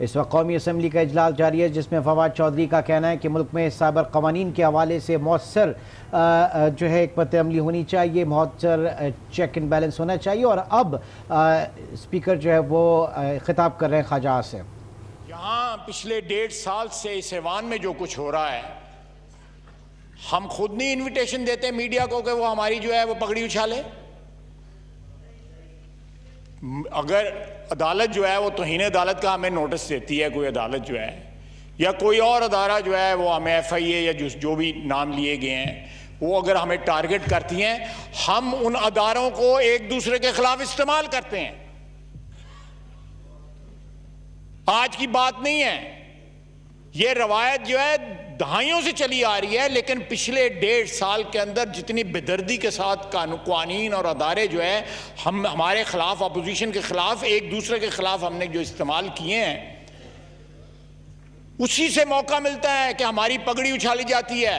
इस वक्त कौमी असम्बली का इजलास जारी है, जिसमें फवाद चौधरी का कहना है कि मुल्क में साइबर कवानीन के हवाले से मौसर जो है एक पत अमली होनी चाहिए, मौसर चेक एंड बैलेंस होना चाहिए। और अब स्पीकर जो है वो खिताब कर रहे हैं ख्वाजा से। यहाँ पिछले 1.5 साल से इस ऐवान में जो कुछ हो रहा है, हम खुद नहीं इनविटेशन देते मीडिया को कि वो हमारी जो है वो पगड़ी उछाले। अगर अदालत जो है वो तौहीन अदालत का हमें नोटिस देती है, कोई अदालत जो है या कोई और अदारा जो है वो हमें FIA या जो भी नाम लिए गए हैं वो अगर हमें टारगेट करती हैं, हम उन अदारों को एक दूसरे के खिलाफ इस्तेमाल करते हैं। आज की बात नहीं है, ये रवायत जो है दहाइयों से चली आ रही है, लेकिन पिछले 1.5 साल के अंदर जितनी बेदर्दी के साथ कानून और अदारे जो है हमारे खिलाफ, अपोजिशन के खिलाफ, एक दूसरे के खिलाफ हमने जो इस्तेमाल किए हैं, उसी से मौका मिलता है कि हमारी पगड़ी उछाली जाती है।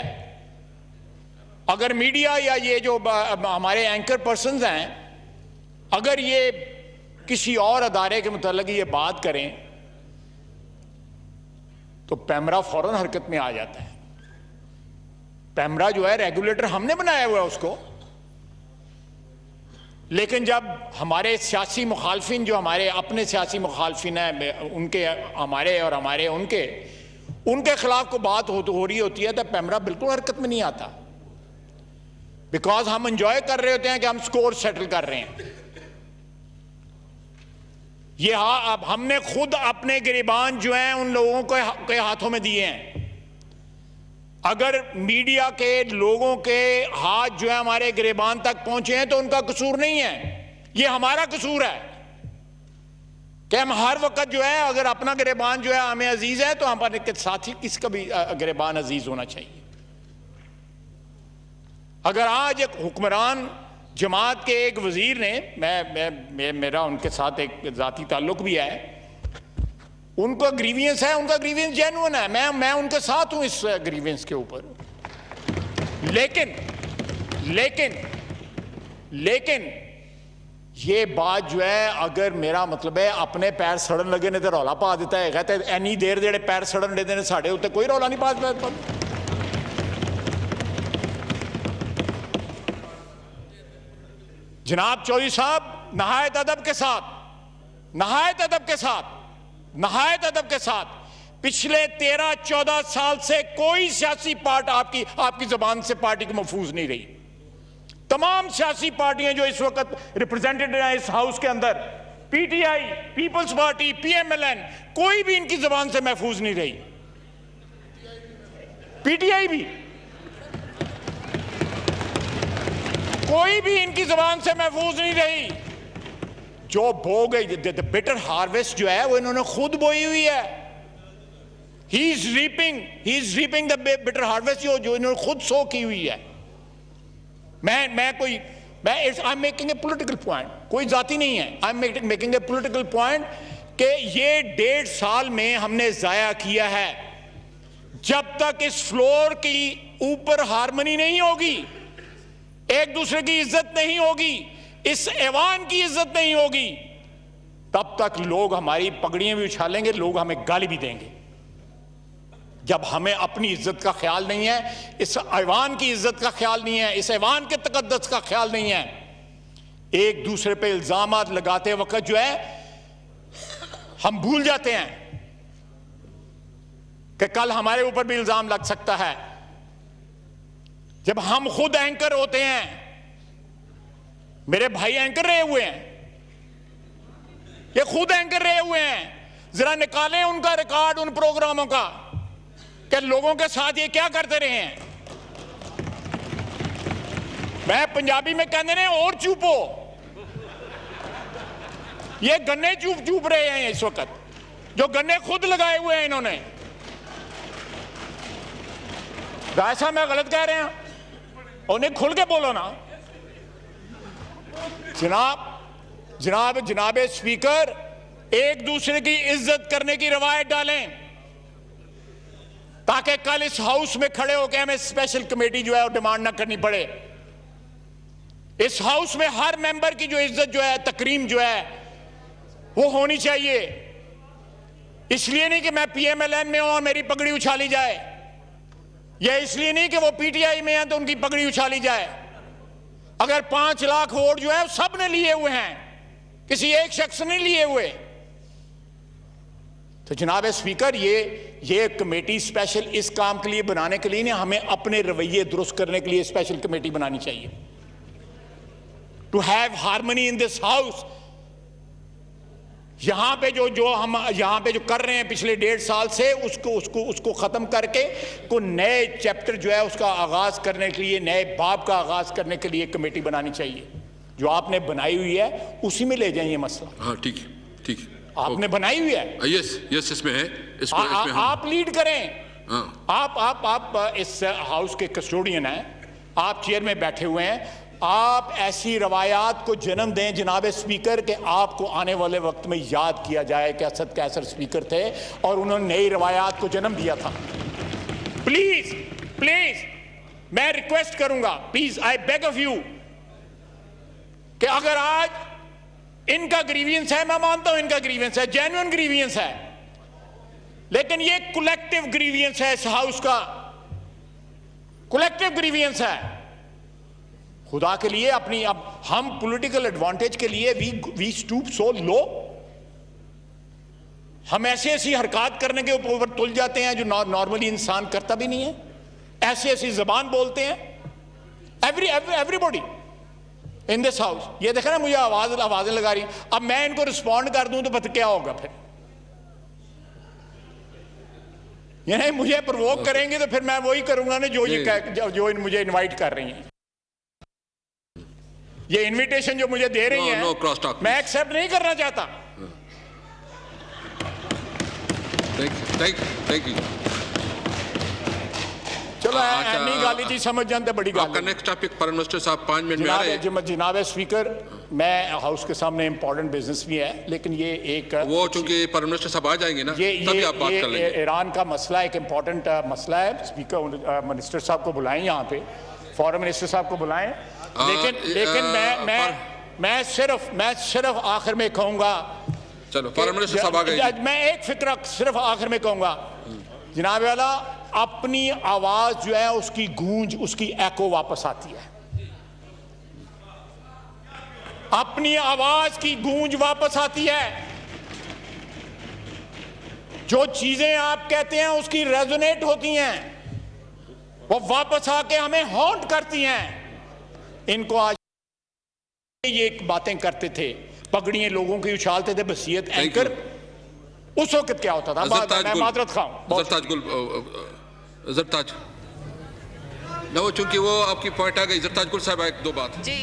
अगर मीडिया या ये जो हमारे एंकर पर्सन्स हैं, अगर ये किसी और अदारे के मुताल्लिक ये बात करें तो पैमरा फौरन हरकत में आ जाता है। पैमरा जो है रेगुलेटर हमने बनाया हुआ है उसको, लेकिन जब हमारे सियासी मुखालफिन, जो हमारे अपने सियासी मुखालफिन हैं, उनके हमारे और हमारे उनके खिलाफ को बात हो रही होती है, तो पैमरा बिल्कुल हरकत में नहीं आता। बिकॉज हम एंजॉय कर रहे होते हैं कि हम स्कोर सेटल कर रहे हैं। ये अब हमने खुद अपने गिरबान जो हैं उन लोगों के हाथों में दिए हैं। अगर मीडिया के लोगों के हाथ जो है हमारे गिरबान तक पहुंचे हैं तो उनका कसूर नहीं है, ये हमारा कसूर है कि हम हर वक्त जो है, अगर अपना गिरबान जो है हमें अजीज है तो हमारे के साथ ही किसका भी गिरबान अजीज होना चाहिए। अगर आज एक हुक्मरान जमात के एक वजीर ने, मेरा उनके साथ एक जाती ताल्लुक भी है, उनका ग्रीवियंस है, उनका ग्रीवियंस जेन्युइन है, मैं उनके साथ हूं इस ग्रीवियंस के ऊपर। लेकिन लेकिन लेकिन ये बात जो है, अगर मेरा मतलब है अपने पैर सड़न लगे ने तो रौला पा देता है, कहते एनी देर जेड़े पैर सड़न लेते हैं साढ़े उत्ते कोई रौला नहीं पा देता। जनाब चौधरी साहब नहायत अदब के साथ पिछले 13-14 साल से कोई सियासी पार्ट आपकी जबान से पार्टी की महफूज नहीं रही। तमाम सियासी पार्टियां जो इस वक्त रिप्रेजेंटेड हैं इस हाउस के अंदर, PTI, पीपल्स पार्टी, PMLN, कोई भी इनकी जबान से महफूज नहीं रही। PTI भी कोई भी इनकी जबान से महफूज नहीं रही। जो बो गई, बिटर हार्वेस्ट जो है वो इन्होंने खुद बोई हुई है। He is reaping the bitter harvest जो इन्होंने खुद सो की हुई है। I am making a political point, कोई जाती नहीं है। I am making a political point कि ये 1.5 साल में हमने जाया किया है। जब तक इस फ्लोर की ऊपर हारमोनी नहीं होगी, एक दूसरे की इज्जत नहीं होगी, इस ऐवान की इज्जत नहीं होगी, तब तक लोग हमारी पगड़ियां भी उछालेंगे, लोग हमें गाली भी देंगे। जब हमें अपनी इज्जत का ख्याल नहीं है, इस ऐवान की इज्जत का ख्याल नहीं है, इस ऐवान के तकद्दस का ख्याल नहीं है, एक दूसरे पे इल्जामात लगाते वक्त जो है हम भूल जाते हैं कि कल हमारे ऊपर भी इल्जाम लग सकता है। जब हम खुद एंकर होते हैं, मेरे भाई एंकर रहे हुए हैं, ये खुद एंकर रहे हुए हैं, जरा निकालें उनका रिकॉर्ड उन प्रोग्रामों का कि लोगों के साथ ये क्या करते रहे हैं। मैं पंजाबी में कहते रहे और चुपो, ये गन्ने चुप रहे हैं इस वक्त, जो गन्ने खुद लगाए हुए हैं इन्होंने। ऐसा मैं गलत कह रहे हैं? उन्हें खुल के बोलो ना। जनाब स्पीकर, एक दूसरे की इज्जत करने की रवायत डालें ताकि कल इस हाउस में खड़े होकर हमें स्पेशल कमेटी जो है डिमांड ना करनी पड़े। इस हाउस में हर मेंबर की जो इज्जत जो है, तकरीम जो है वो होनी चाहिए। इसलिए नहीं कि मैं पीएमएलएन में हूं और मेरी पगड़ी उछाली जाए, या इसलिए नहीं कि वो पीटीआई में है तो उनकी पगड़ी उछाली जाए। अगर 5 लाख वोट जो है सब ने लिए हुए हैं, किसी एक शख्स ने लिए हुए। तो जनाब स्पीकर, ये कमेटी स्पेशल इस काम के लिए बनाने के लिए नहीं, हमें अपने रवैये दुरुस्त करने के लिए स्पेशल कमेटी बनानी चाहिए। To have harmony in this house. यहां पे जो हम यहां पे जो कर रहे हैं पिछले 1.5 साल से, उसको खत्म करके को नए चैप्टर जो है उसका आगाज करने के लिए, नए बाब का आगाज करने के लिए कमेटी बनानी चाहिए। जो आपने बनाई हुई है उसी में ले जाइए मसला। हाँ ठीक है, ठीक है, आपने बनाई हुई है। यस इसमें है, इसमें आप लीड करें। हाँ। आप इस हाउस के कस्टोडियन हैं, आप चेयर में बैठे हुए हैं। आप ऐसी रवायात को जन्म दें जनाब स्पीकर कि आपको आने वाले वक्त में याद किया जाए कि असद कैसर स्पीकर थे और उन्होंने नई रवायात को जन्म दिया था। प्लीज प्लीज मैं रिक्वेस्ट करूंगा, please I beg of you, कि अगर आज इनका ग्रीवियंस है, मैं मानता हूं इनका ग्रीवियंस है, जेन्युइन ग्रीवियंस है, लेकिन ये कलेक्टिव ग्रीवियंस है, इस हाउस का कलेक्टिव ग्रीवियंस है। खुदा के लिए अपनी, अब हम पॉलिटिकल एडवांटेज के लिए वी स्टूप सो लो, हम ऐसी हरकत करने के ऊपर तुल जाते हैं जो नॉर्मली इंसान करता भी नहीं है। ऐसी जबान बोलते हैं एवरीबॉडी इन दिस हाउस। ये देखा ना, मुझे आवाजें लगा रही। अब मैं इनको रिस्पॉन्ड कर दूं तो पता क्या होगा फिर, यानी मुझे प्रोवोक करेंगे तो फिर मैं वही करूंगा ना जो मुझे इनवाइट कर रही हैं। ये इनविटेशन जो मुझे दे रही हैं, मैं एक्सेप्ट नहीं करना चाहता। Thank you. चलो एनी गाली जी समझ जानते, बड़ी गाली। आपका नेक्स्ट टॉपिक प्राइम मिनिस्टर साहब 5 मिनट में आ रहे हैं। जनाब स्पीकर, मैं हाउस के सामने इंपॉर्टेंट बिजनेस भी है, लेकिन ये एक वो चूंकि प्राइम मिनिस्टर साहब आ जाएंगे ना, तभी आप बात कर लेंगे। ईरान का मसला एक इंपॉर्टेंट मसला है। स्पीकर मिनिस्टर साहब को बुलाएं, यहाँ पे फॉरेन मिनिस्टर साहब को बुलाएं। लेकिन मैं सिर्फ आखिर में कहूंगा, चलो फॉरेन मिनिस्टर साहब आ गए। मैं एक फिक्रा सिर्फ आखिर में कहूंगा, जनाब वाला, अपनी आवाज जो है उसकी गूंज, उसकी एको वापस आती है। अपनी आवाज की गूंज वापस आती है। जो चीजें आप कहते हैं उसकी रेजोनेट होती हैं, वो वापस आके हमें हॉन्ट करती हैं। इनको आज ये बातें करते थे, पगड़ियां लोगों की उछालते थे, बसीयत एंकर, उस वक्त क्या होता था? मैं माजरत खाऊं, जरताज ना, वो चूंकि वो आपकी पॉइंट आ गई। जरताज गुल साहब, एक दो बात जी।